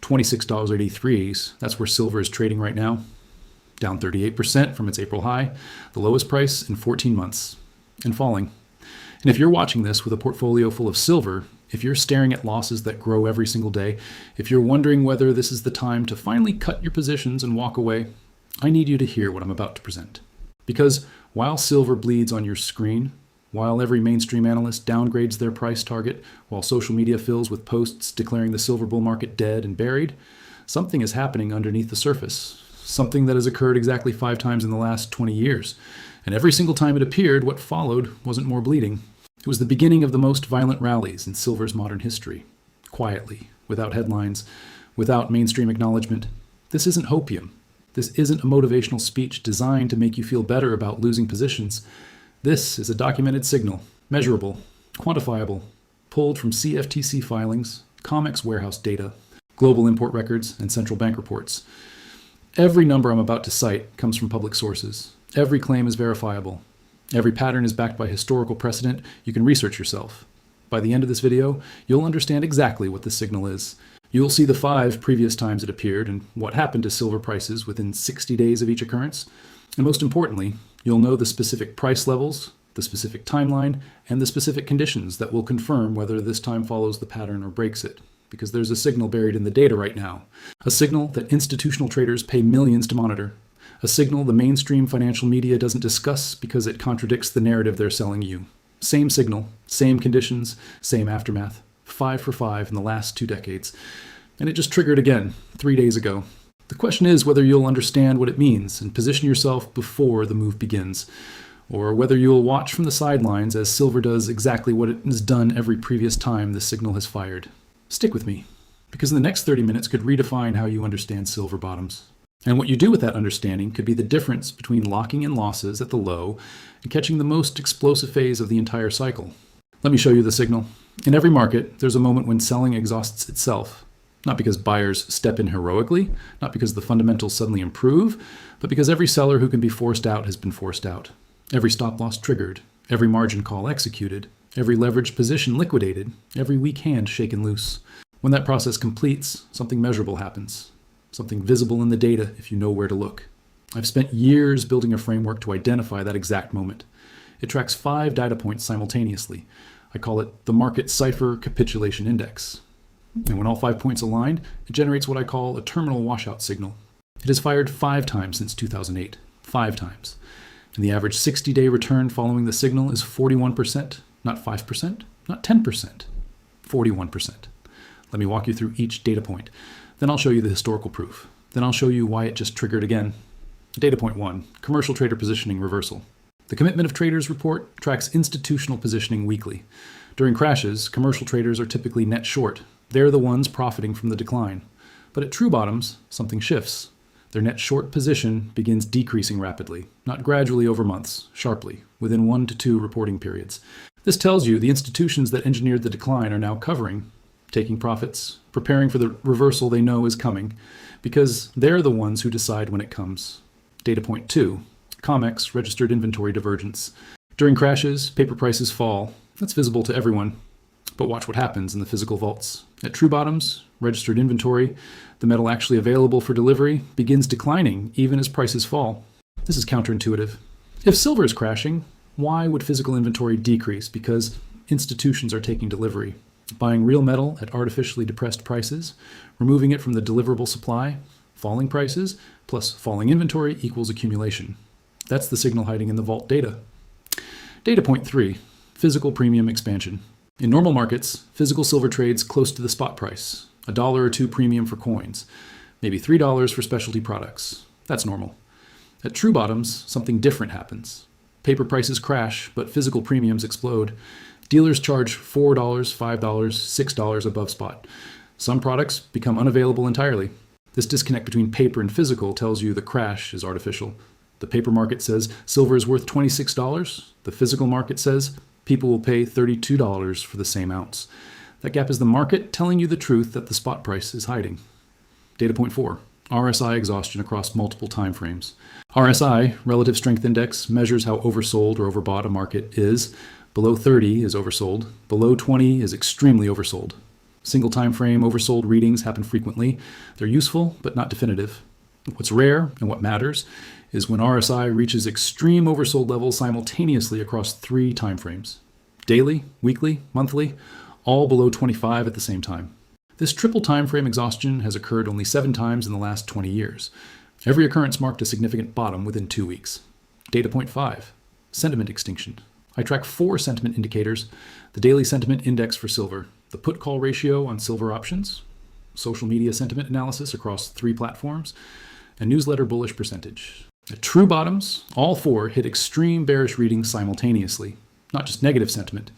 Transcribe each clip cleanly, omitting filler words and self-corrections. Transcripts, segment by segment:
$26.83, that's where silver is trading right now, down 38% from its April high, the lowest price in 14 months, and falling. And if you're watching this with a portfolio full of silver, if you're staring at losses that grow every single day, if you're wondering whether this is the time to finally cut your positions and walk away, I need you to hear what I'm about to present. Because while silver bleeds on your screen, while every mainstream analyst downgrades their price target, while social media fills with posts declaring the silver bull market dead and buried, something is happening underneath the surface. Something that has occurred exactly 5 times in the last 20 years. And every single time it appeared, what followed wasn't more bleeding. It was the beginning of the most violent rallies in silver's modern history. Quietly, without headlines, without mainstream acknowledgement. This isn't hopium. This isn't a motivational speech designed to make you feel better about losing positions. This is a documented signal, measurable, quantifiable, pulled from CFTC filings, COMEX warehouse data, global import records, and central bank reports. Every number I'm about to cite comes from public sources. Every claim is verifiable. Every pattern is backed by historical precedent. You can research yourself. By the end of this video, you'll understand exactly what this signal is. You'll see the 5 previous times it appeared and what happened to silver prices within 60 days of each occurrence. And most importantly, you'll know the specific price levels, the specific timeline, and the specific conditions that will confirm whether this time follows the pattern or breaks it. Because there's a signal buried in the data right now. A signal that institutional traders pay millions to monitor. A signal the mainstream financial media doesn't discuss because it contradicts the narrative they're selling you. Same signal, same conditions, same aftermath. 5 for 5 in the last 2 decades. And it just triggered again 3 days ago. The question is whether you'll understand what it means and position yourself before the move begins. Or whether you'll watch from the sidelines as silver does exactly what it has done every previous time the signal has fired. Stick with me, because the next 30 minutes could redefine how you understand silver bottoms. And what you do with that understanding could be the difference between locking in losses at the low and catching the most explosive phase of the entire cycle. Let me show you the signal. In every market, there's a moment when selling exhausts itself. Not because buyers step in heroically, not because the fundamentals suddenly improve, but because every seller who can be forced out has been forced out. Every stop loss triggered, every margin call executed, every leveraged position liquidated, every weak hand shaken loose. When that process completes, something measurable happens. Something visible in the data if you know where to look. I've spent years building a framework to identify that exact moment. It tracks 5 data points simultaneously. I call it the Market Cipher Capitulation Index. And when all 5 points align, it generates what I call a Terminal Washout Signal. It has fired 5 times since 2008. 5 times. And the average 60-day return following the signal is 41%. Not 5%, not 10%, 41%. Let me walk you through each data point. Then I'll show you the historical proof. Then I'll show you why it just triggered again. Data point 1, commercial trader positioning reversal. The Commitment of Traders report tracks institutional positioning weekly. During crashes, commercial traders are typically net short. They're the ones profiting from the decline. But at true bottoms, something shifts. Their net short position begins decreasing rapidly, not gradually over months, sharply, within 1 to 2 reporting periods. This tells you the institutions that engineered the decline are now covering, taking profits, preparing for the reversal they know is coming, because they're the ones who decide when it comes. Data point 2, COMEX registered inventory divergence. During crashes, paper prices fall. That's visible to everyone. But watch what happens in the physical vaults. At true bottoms, registered inventory, the metal actually available for delivery, begins declining even as prices fall. This is counterintuitive. If silver is crashing, why would physical inventory decrease? Because institutions are taking delivery, buying real metal at artificially depressed prices, removing it from the deliverable supply, falling prices, plus falling inventory equals accumulation. That's the signal hiding in the vault data. Data point 3, physical premium expansion. In normal markets, physical silver trades close to the spot price, $1 or $2 premium for coins, maybe $3 for specialty products. That's normal. At true bottoms, something different happens. Paper prices crash, but physical premiums explode. Dealers charge $4, $5, $6 above spot. Some products become unavailable entirely. This disconnect between paper and physical tells you the crash is artificial. The paper market says silver is worth $26. The physical market says people will pay $32 for the same ounce. That gap is the market telling you the truth that the spot price is hiding. Data point 4, RSI exhaustion across multiple time frames. RSI, Relative Strength Index, measures how oversold or overbought a market is. Below 30 is oversold. Below 20 is extremely oversold. Single time frame oversold readings happen frequently. They're useful, but not definitive. What's rare and what matters is when RSI reaches extreme oversold levels simultaneously across 3 time frames. Daily, weekly, monthly, all below 25 at the same time. This triple time frame exhaustion has occurred only 7 times in the last 20 years. Every occurrence marked a significant bottom within 2 weeks. Data point 5, sentiment extinction. I track 4 sentiment indicators: the daily sentiment index for silver, the put-call ratio on silver options, social media sentiment analysis across 3 platforms, and newsletter bullish percentage. At true bottoms, all 4 hit extreme bearish readings simultaneously, not just negative sentiment.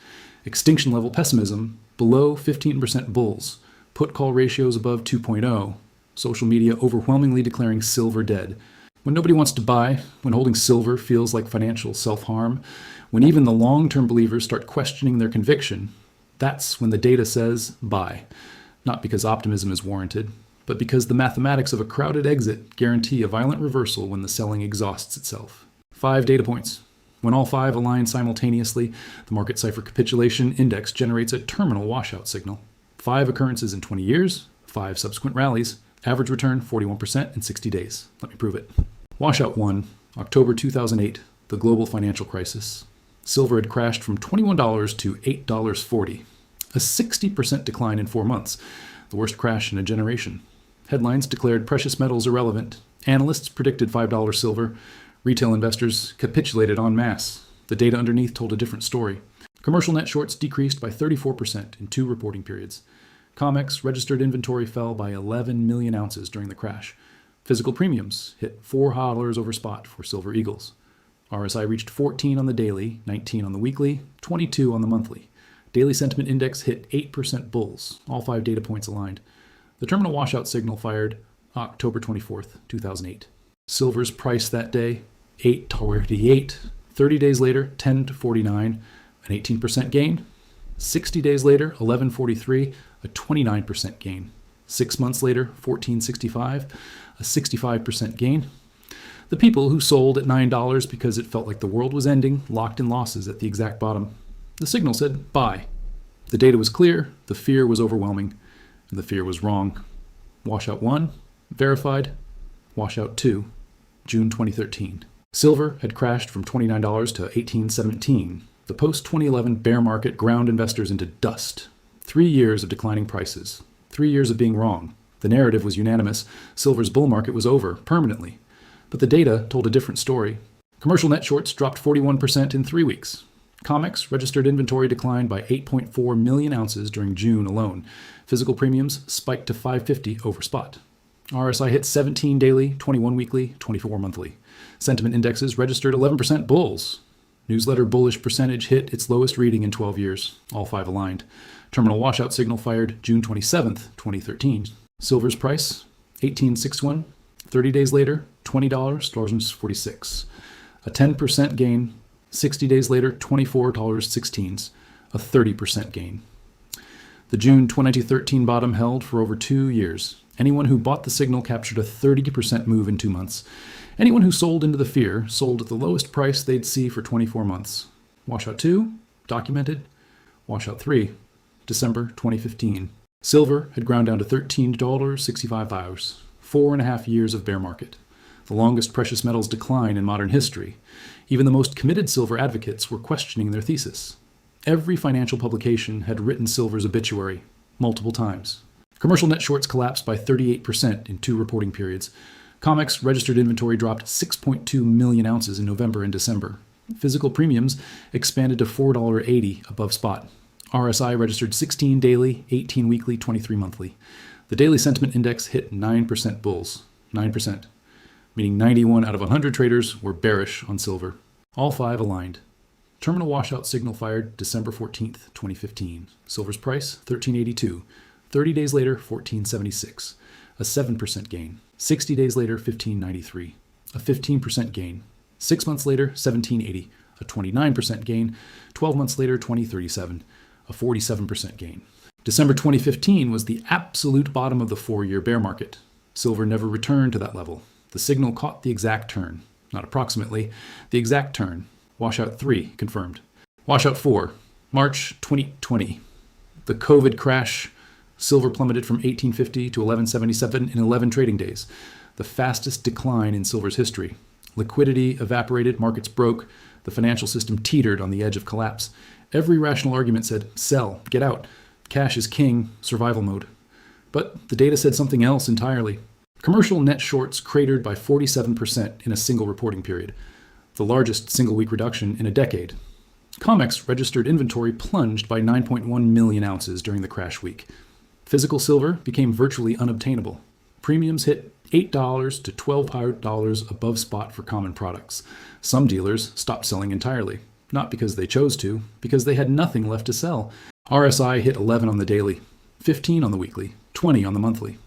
Extinction level pessimism below 15% bulls, put-call ratios above 2.0, social media overwhelmingly declaring silver dead. When nobody wants to buy, when holding silver feels like financial self-harm, when even the long-term believers start questioning their conviction, that's when the data says buy. Not because optimism is warranted, but because the mathematics of a crowded exit guarantee a violent reversal when the selling exhausts itself. 5 data points. When all 5 align simultaneously, the Market Cipher Capitulation Index generates a terminal washout signal. 5 occurrences in 20 years, 5 subsequent rallies, average return 41% in 60 days. Let me prove it. Washout 1, October 2008, the global financial crisis. Silver had crashed from $21 to $8.40, a 60% decline in 4 months, the worst crash in a generation. Headlines declared precious metals irrelevant. Analysts predicted $5 silver. Retail investors capitulated en masse. The data underneath told a different story. Commercial net shorts decreased by 34% in 2 reporting periods. COMEX registered inventory fell by 11 million ounces during the crash. Physical premiums hit $4 over spot for Silver Eagles. RSI reached 14 on the daily, 19 on the weekly, 22 on the monthly. Daily sentiment index hit 8% bulls, all 5 data points aligned. The terminal washout signal fired October 24th, 2008. Silver's price that day, $8.38. 30 days later, $10.49, an 18% gain. 60 days later, $11.43, a 29% gain. 6 months later, $14.65, a 65% gain. The people who sold at $9 because it felt like the world was ending locked in losses at the exact bottom. The signal said buy. The data was clear, the fear was overwhelming, and the fear was wrong. Washout 1, verified. Washout 2, June 2013. Silver had crashed from $29 to $18.17. The post-2011 bear market ground investors into dust. 3 years of declining prices. 3 years of being wrong. The narrative was unanimous. Silver's bull market was over, permanently. But the data told a different story. Commercial net shorts dropped 41% in 3 weeks. COMEX registered inventory declined by 8.4 million ounces during June alone. Physical premiums spiked to $5.50 over spot. RSI hit 17 daily, 21 weekly, 24 monthly. Sentiment indexes registered 11% bulls. Newsletter bullish percentage hit its lowest reading in 12 years, all 5 aligned. Terminal washout signal fired June 27th, 2013. Silver's price, $18.61. 30 days later, $20.46. A 10% gain. 60 days later, $24.16. A 30% gain. The June 2013 bottom held for over 2 years. Anyone who bought the signal captured a 30% move in 2 months. Anyone who sold into the fear sold at the lowest price they'd see for 24 months. Washout 2, documented. Washout 3, December 2015. Silver had ground down to $13.65. 4.5 years of bear market. The longest precious metals decline in modern history. Even the most committed silver advocates were questioning their thesis. Every financial publication had written silver's obituary multiple times. Commercial net shorts collapsed by 38% in 2 reporting periods. COMEX registered inventory dropped 6.2 million ounces in November and December. Physical premiums expanded to $4.80 above spot. RSI registered 16 daily, 18 weekly, 23 monthly. The daily sentiment index hit 9% bulls, 9%, meaning 91 out of 100 traders were bearish on silver. All 5 aligned. Terminal washout signal fired December 14th, 2015. Silver's price, $13.82. 30 days later, $14.76. A 7% gain. 60 days later, $15.93. A 15% gain. 6 months later, $17.80. A 29% gain. 12 months later, $20.37. A 47% gain. December 2015 was the absolute bottom of the 4-year bear market. Silver never returned to that level. The signal caught the exact turn. Not approximately, the exact turn. Washout 3, confirmed. Washout 4, March 2020. The COVID crash Silver plummeted from 1850 to 1177 in 11 trading days, the fastest decline in silver's history. Liquidity evaporated, markets broke, the financial system teetered on the edge of collapse. Every rational argument said, sell, get out, cash is king, survival mode. But the data said something else entirely. Commercial net shorts cratered by 47% in a single reporting period, the largest single-week reduction in a decade. COMEX registered inventory plunged by 9.1 million ounces during the crash week. Physical silver became virtually unobtainable. Premiums hit $8 to $12 above spot for common products. Some dealers stopped selling entirely, not because they chose to, because they had nothing left to sell. RSI hit 11 on the daily, 15 on the weekly, 20 on the monthly.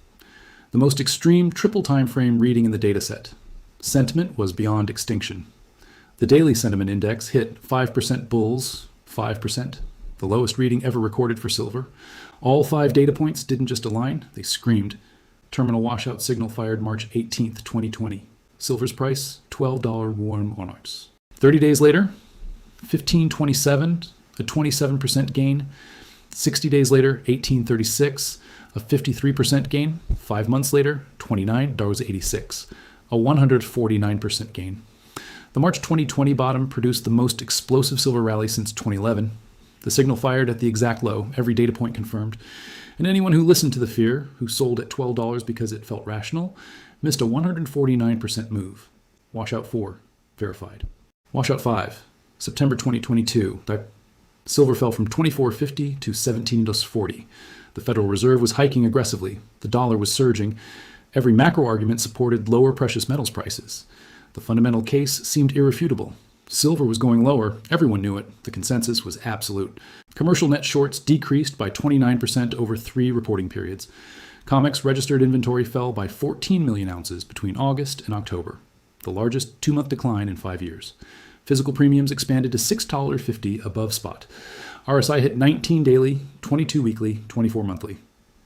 The most extreme triple time frame reading in the dataset. Sentiment was beyond extinction. The daily sentiment index hit 5% bulls, 5%, the lowest reading ever recorded for silver. All 5 data points didn't just align, they screamed. Terminal Washout Signal fired March 18th, 2020. Silver's price, $12 warm on ounce. 30 days later, 1527, a 27% gain. 60 days later, 1836, a 53% gain. 5 months later, $29.86, a 149% gain. The March 2020 bottom produced the most explosive silver rally since 2011. The signal fired at the exact low, every data point confirmed. And anyone who listened to the fear, who sold at $12 because it felt rational, missed a 149% move. Washout 4, verified. Washout 5, September 2022. Silver fell from $24.50 to $17.40. The Federal Reserve was hiking aggressively. The dollar was surging. Every macro argument supported lower precious metals prices. The fundamental case seemed irrefutable. Silver was going lower. Everyone knew it. The consensus was absolute. Commercial net shorts decreased by 29% over 3 reporting periods. COMEX registered inventory fell by 14 million ounces between August and October, the largest 2-month decline in 5 years. Physical premiums expanded to $6.50 above spot. RSI hit 19 daily, 22 weekly, 24 monthly.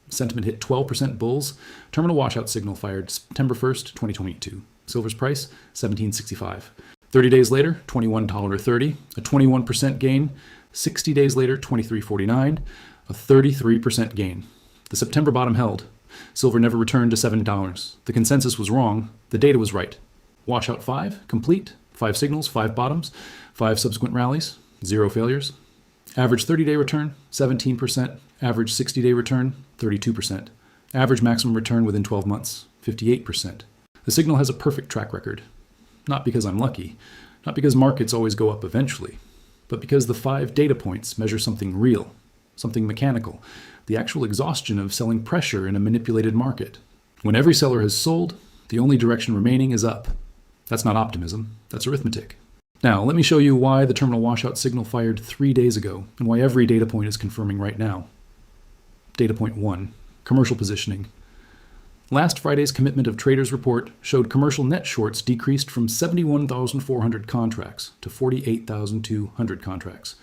Sentiment hit 12% bulls. Terminal Washout Signal fired September 1st, 2022. Silver's price, $17.65. 30 days later, $21.30, a 21% gain. 60 days later, $23.49, a 33% gain. The September bottom held. Silver never returned to $7. The consensus was wrong. The data was right. Washout 5, complete. 5 signals, 5 bottoms, 5 subsequent rallies, 0 failures. Average 30-day return, 17%. Average 60-day return, 32%. Average maximum return within 12 months, 58%. The signal has a perfect track record. Not because I'm lucky, not because markets always go up eventually, but because the 5 data points measure something real, something mechanical, the actual exhaustion of selling pressure in a manipulated market. When every seller has sold, the only direction remaining is up. That's not optimism, that's arithmetic. Now, let me show you why the terminal washout signal fired 3 days ago, and why every data point is confirming right now. Data point 1, commercial positioning. Last Friday's Commitment of Traders report showed commercial net shorts decreased from 71,400 contracts to 48,200 contracts,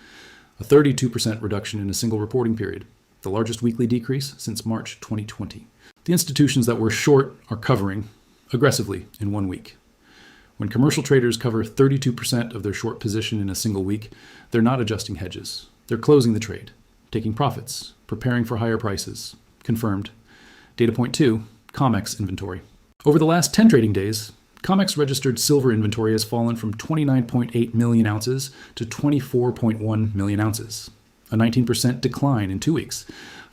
a 32% reduction in a single reporting period, the largest weekly decrease since March 2020. The institutions that were short are covering aggressively in 1 week. When commercial traders cover 32% of their short position in a single week, they're not adjusting hedges. They're closing the trade, taking profits, preparing for higher prices. Confirmed. Data point 2, COMEX inventory. Over the last 10 trading days, COMEX registered silver inventory has fallen from 29.8 million ounces to 24.1 million ounces, a 19% decline in 2 weeks.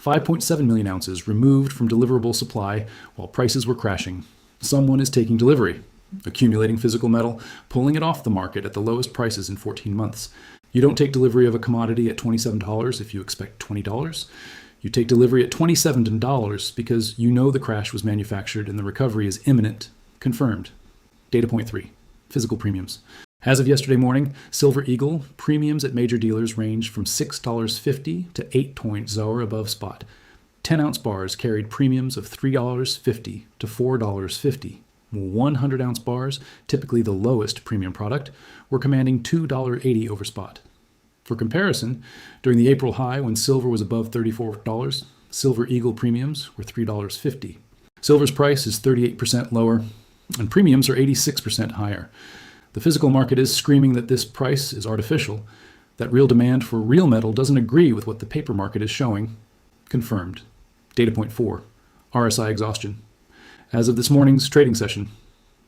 5.7 million ounces removed from deliverable supply while prices were crashing. Someone is taking delivery, accumulating physical metal, pulling it off the market at the lowest prices in 14 months. You don't take delivery of a commodity at $27 if you expect $20. You take delivery at $27 because you know the crash was manufactured and the recovery is imminent. Confirmed. Data point 3, physical premiums. As of yesterday morning, Silver Eagle premiums at major dealers ranged from $6.50 to $8 above spot. 10-ounce bars carried premiums of $3.50 to $4.50. 100-ounce bars, typically the lowest premium product, were commanding $2.80 over spot. For comparison, during the April high when silver was above $34, Silver Eagle premiums were $3.50. Silver's price is 38% lower, and premiums are 86% higher. The physical market is screaming that this price is artificial, that real demand for real metal doesn't agree with what the paper market is showing. Confirmed. Data point 4, RSI exhaustion. As of this morning's trading session,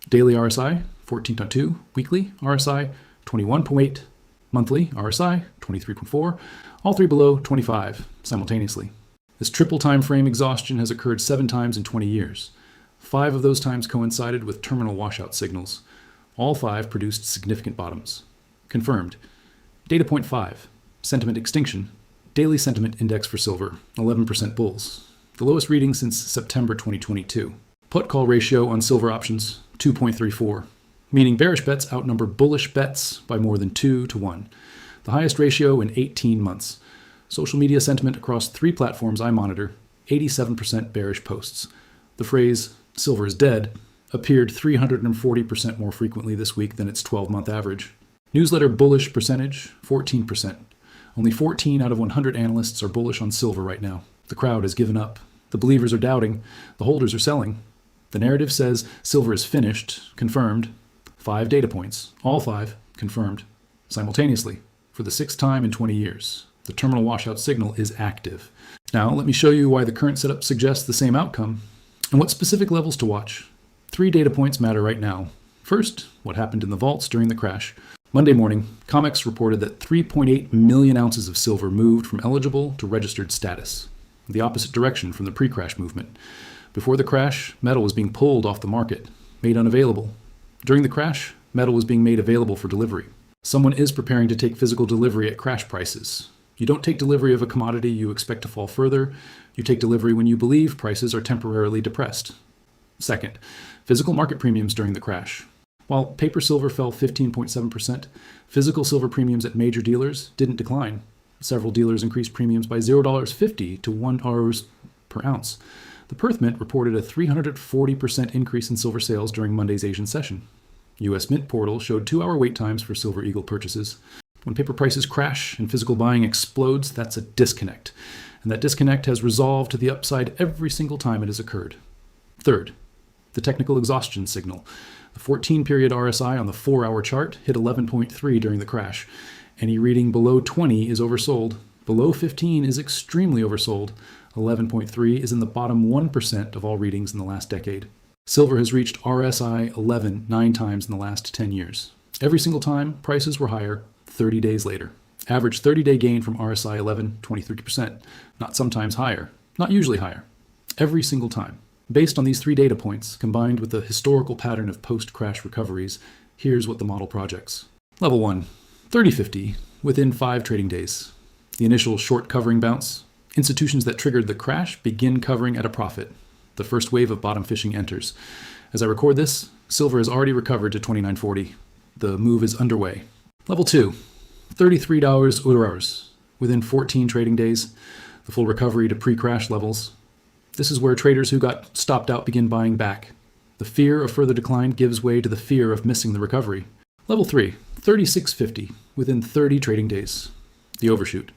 daily RSI 14.2, weekly RSI 21.8, monthly RSI 23.4, all three below 25 simultaneously. This triple time frame exhaustion has occurred 7 times in 20 years. 5 of those times coincided with terminal washout signals. All 5 produced significant bottoms. Confirmed. Data point 5, sentiment extinction. Daily sentiment index for silver, 11% bulls. The lowest reading since September 2022. Put call ratio on silver options, 2.34, meaning bearish bets outnumber bullish bets by more than 2 to 1. The highest ratio in 18 months. Social media sentiment across 3 platforms I monitor, 87% bearish posts. The phrase, silver is dead, appeared 340% more frequently this week than its 12-month average. Newsletter bullish percentage, 14%. Only 14 out of 100 analysts are bullish on silver right now. The crowd has given up. The believers are doubting. The holders are selling. The narrative says silver is finished, confirmed. 5 data points, all 5 confirmed, simultaneously, for the 6th time in 20 years. The terminal washout signal is active. Now, let me show you why the current setup suggests the same outcome and what specific levels to watch. 3 data points matter right now. First, what happened in the vaults during the crash. Monday morning, COMEX reported that 3.8 million ounces of silver moved from eligible to registered status, the opposite direction from the pre-crash movement. Before the crash, metal was being pulled off the market, made unavailable. During the crash, metal was being made available for delivery. Someone is preparing to take physical delivery at crash prices. You don't take delivery of a commodity you expect to fall further. You take delivery when you believe prices are temporarily depressed. Second, physical market premiums during the crash. While paper silver fell 15.7%, physical silver premiums at major dealers didn't decline. Several dealers increased premiums by $0.50 to $1 per ounce. The Perth Mint reported a 340% increase in silver sales during Monday's Asian session. U.S. Mint portal showed 2-hour wait times for Silver Eagle purchases. When paper prices crash and physical buying explodes, that's a disconnect. And that disconnect has resolved to the upside every single time it has occurred. Third, the technical exhaustion signal. The 14-period RSI on the 4-hour chart hit 11.3 during the crash. Any reading below 20 is oversold. Below 15 is extremely oversold. 11.3 is in the bottom 1% of all readings in the last decade. Silver has reached RSI 11 9 times in the last 10 years. Every single time, prices were higher 30 days later. Average 30-day gain from RSI 11, 23%. Not sometimes higher, not usually higher. Every single time. Based on these 3 data points, combined with the historical pattern of post-crash recoveries, here's what the model projects. Level 1, 30-50 within 5 trading days. The initial short covering bounce. Institutions that triggered the crash begin covering at a profit. The first wave of bottom fishing enters. As I record this, silver has already recovered to $29.40. The move is underway. Level 2, $33 hours within 14 trading days. The full recovery to pre-crash levels. This is where traders who got stopped out begin buying back. The fear of further decline gives way to the fear of missing the recovery. Level 3, $36.50 within 30 trading days. The overshoot.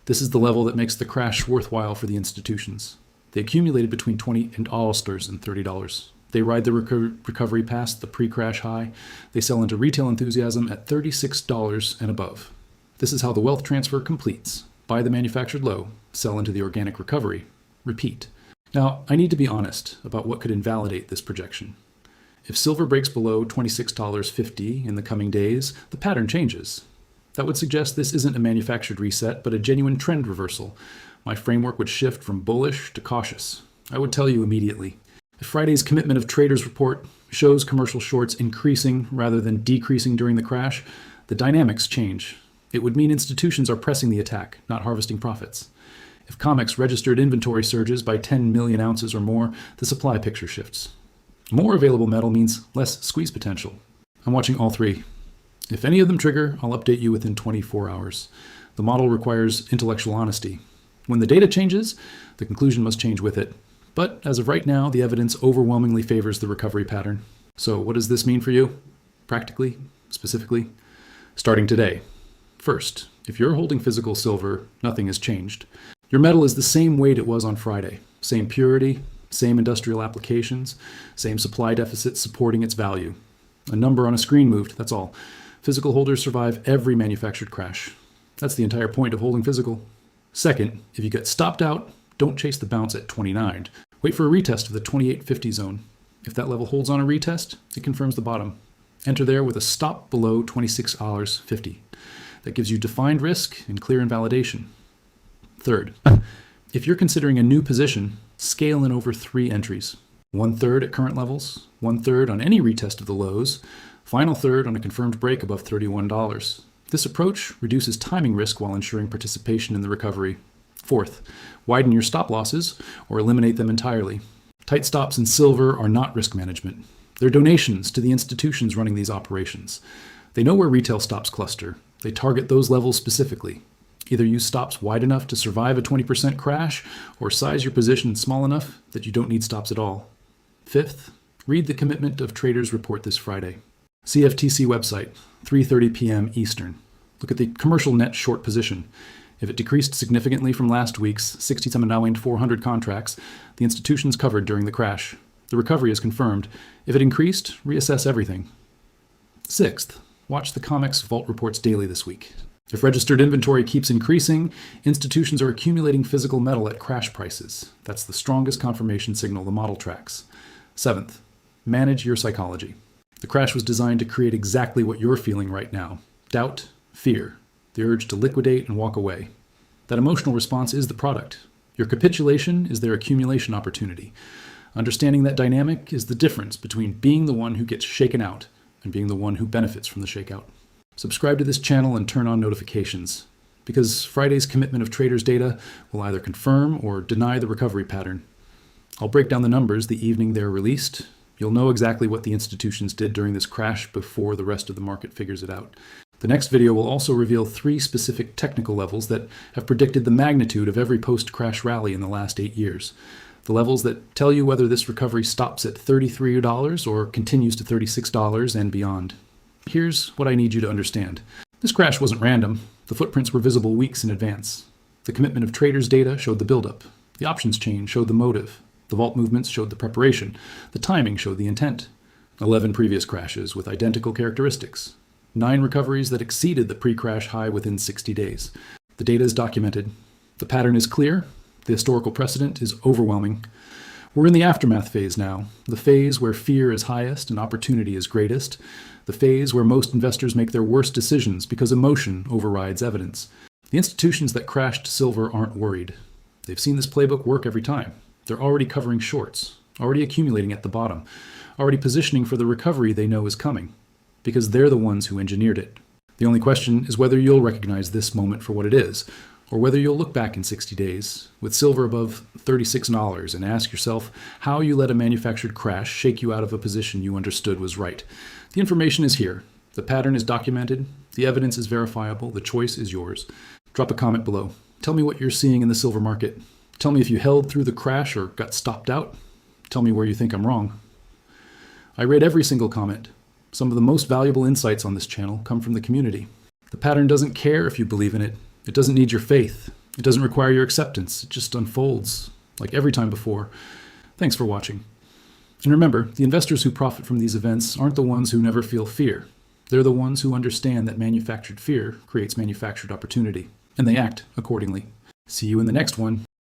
This is the level that makes the crash worthwhile for the institutions. They accumulated between $20 and $30. They ride the recovery past the pre-crash high. They sell into retail enthusiasm at $36 and above. This is how the wealth transfer completes. Buy the manufactured low, sell into the organic recovery. Repeat. Now, I need to be honest about what could invalidate this projection. If silver breaks below $26.50 in the coming days, the pattern changes. That would suggest this isn't a manufactured reset, but a genuine trend reversal. My framework would shift from bullish to cautious. I would tell you immediately. If Friday's commitment of traders report shows commercial shorts increasing rather than decreasing during the crash, the dynamics change. It would mean institutions are pressing the attack, not harvesting profits. If COMEX registered inventory surges by 10 million ounces or more, the supply picture shifts. More available metal means less squeeze potential. I'm watching all 3. If any of them trigger, I'll update you within 24 hours. The model requires intellectual honesty. When the data changes, the conclusion must change with it. But as of right now, the evidence overwhelmingly favors the recovery pattern. So what does this mean for you? Practically, specifically? Starting today. First, if you're holding physical silver, nothing has changed. Your metal is the same weight it was on Friday. Same purity, same industrial applications, same supply deficits supporting its value. A number on a screen moved, that's all. Physical holders survive every manufactured crash. That's the entire point of holding physical. Second, if you get stopped out, don't chase the bounce at 29. Wait for a retest of the 28.50 zone. If that level holds on a retest, it confirms the bottom. Enter there with a stop below $26.50. That gives you defined risk and clear invalidation. Third, if you're considering a new position, scale in over 3 entries. 1/3 at current levels, 1/3 on any retest of the lows, final third on a confirmed break above $31. This approach reduces timing risk while ensuring participation in the recovery. Fourth, widen your stop losses or eliminate them entirely. Tight stops in silver are not risk management. They're donations to the institutions running these operations. They know where retail stops cluster. They target those levels specifically. Either use stops wide enough to survive a 20% crash, or size your position small enough that you don't need stops at all. Fifth, read the Commitment of Traders report this Friday. CFTC website, 3:30 p.m. Eastern. Look at the commercial net short position. If it decreased significantly from last week's 67,400 contracts, the institution's covered during the crash. The recovery is confirmed. If it increased, reassess everything. Sixth, watch the COMEX vault reports daily this week. If registered inventory keeps increasing, institutions are accumulating physical metal at crash prices. That's the strongest confirmation signal the model tracks. Seventh, manage your psychology. The crash was designed to create exactly what you're feeling right now: doubt, fear, the urge to liquidate and walk away. That emotional response is the product. Your capitulation is their accumulation opportunity. Understanding that dynamic is the difference between being the one who gets shaken out and being the one who benefits from the shakeout. Subscribe to this channel and turn on notifications, because Friday's Commitment of Traders data will either confirm or deny the recovery pattern. I'll break down the numbers the evening they're released. You'll know exactly what the institutions did during this crash before the rest of the market figures it out. The next video will also reveal 3 specific technical levels that have predicted the magnitude of every post-crash rally in the last 8 years. The levels that tell you whether this recovery stops at $33 or continues to $36 and beyond. Here's what I need you to understand. This crash wasn't random. The footprints were visible weeks in advance. The Commitment of Traders data showed the buildup. The options chain showed the motive. The vault movements showed the preparation. The timing showed the intent. 11 previous crashes with identical characteristics. 9 recoveries that exceeded the pre-crash high within 60 days. The data is documented. The pattern is clear. The historical precedent is overwhelming. We're in the aftermath phase now, the phase where fear is highest and opportunity is greatest, the phase where most investors make their worst decisions because emotion overrides evidence. The institutions that crashed silver aren't worried. They've seen this playbook work every time. They're already covering shorts, already accumulating at the bottom, already positioning for the recovery they know is coming, because they're the ones who engineered it. The only question is whether you'll recognize this moment for what it is, or whether you'll look back in 60 days with silver above $36 and ask yourself how you let a manufactured crash shake you out of a position you understood was right. The information is here. The pattern is documented. The evidence is verifiable. The choice is yours. Drop a comment below. Tell me what you're seeing in the silver market. Tell me if you held through the crash or got stopped out. Tell me where you think I'm wrong. I read every single comment. Some of the most valuable insights on this channel come from the community. The pattern doesn't care if you believe in it. It doesn't need your faith. It doesn't require your acceptance. It just unfolds, like every time before. Thanks for watching. And remember, the investors who profit from these events aren't the ones who never feel fear. They're the ones who understand that manufactured fear creates manufactured opportunity, and they act accordingly. See you in the next one.